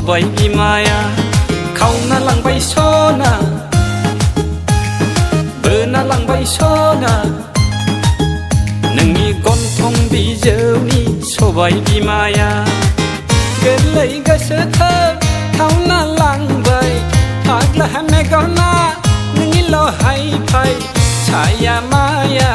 सबाय बिमाया खावना लांबाय सना बोना लांबाय सना नोंनि गन्थं बिजौनि सबाय बिमाया गोरलै गोसोथो खावना लांबाय फाग्ला मेगना नोंनिल' हायफाय साया माया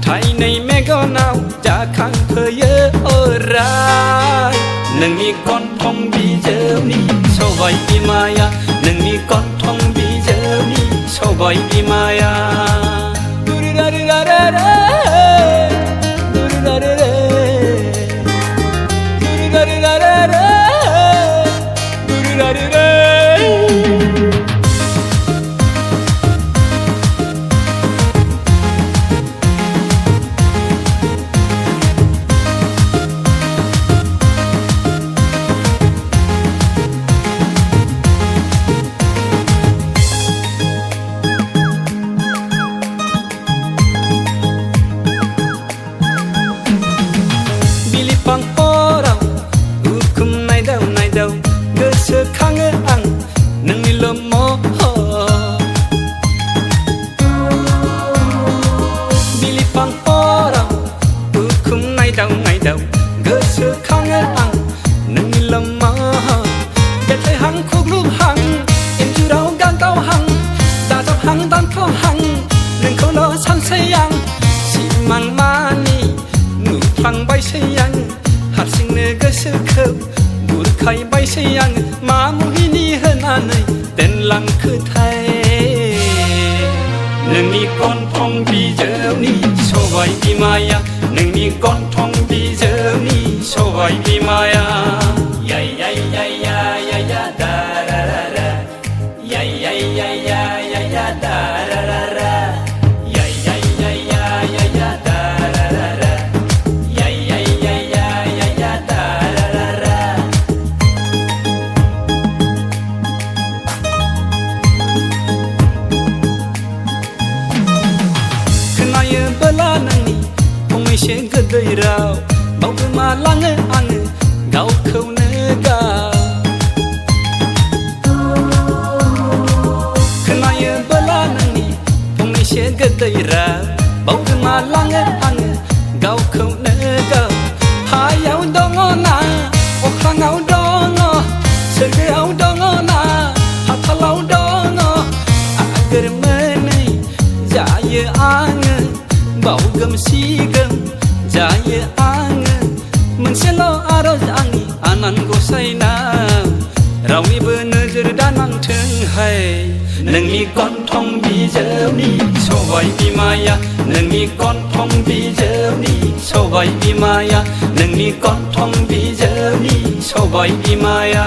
थाइनै मेगनाव जाखांफैयो अराय नोंनि गन्थं बिजौनि सबाय बिमाया नोंनि गन्थं बिजौनि सबाय बिमाया बिलिफां अराव उखुम नायदाव गोसोखाङो आं नोंनिल' महर बिलिफां अराव उखुम नायदाव गोसोखाङो आं नोंनिल' महर बेथायहां खुग्लुबहां इन्जुराव गानदावहां दाजाबहां दानख'हां नोंखौल' सानसै आं सिमां मानि नुफ्लांबायसै आं हारसिंनो गोसोखौ बुरखायबायसै आं मा मुहिनि होनानै दोनलांखोथाय नोंनि गन्थं बिजौनि सबाय बिमाया नोंनि गन्थं बिजौनि सबाय बिमाया दारारारा दारारारा खोनायोबोला नोंनि फंनैसो गोदै राव बावगोमालाङो आङो गावखौनो गाव खोनायोबोला नोंनि फंनैसो गोदै राव बावगोमालाङो आङो गावखौनो गाव हायाव दङ ना अख्राङाव दङ सोरगोआव दङ ना हाथालाव दङ आगोर मोनै जायो आङो बावगोम सिगोम जायो आङो मोनसेल' आरज आंनि आनान गसाइनाव रावनिबो नोजोर दानांथोंहाय नोंनि गन्थं बिजौनि सबाय बिमाया नोंनि गन्थं बिजौनि सबाय बिमाया नोंनि गन्थं बिजौनि सबाय बिमाया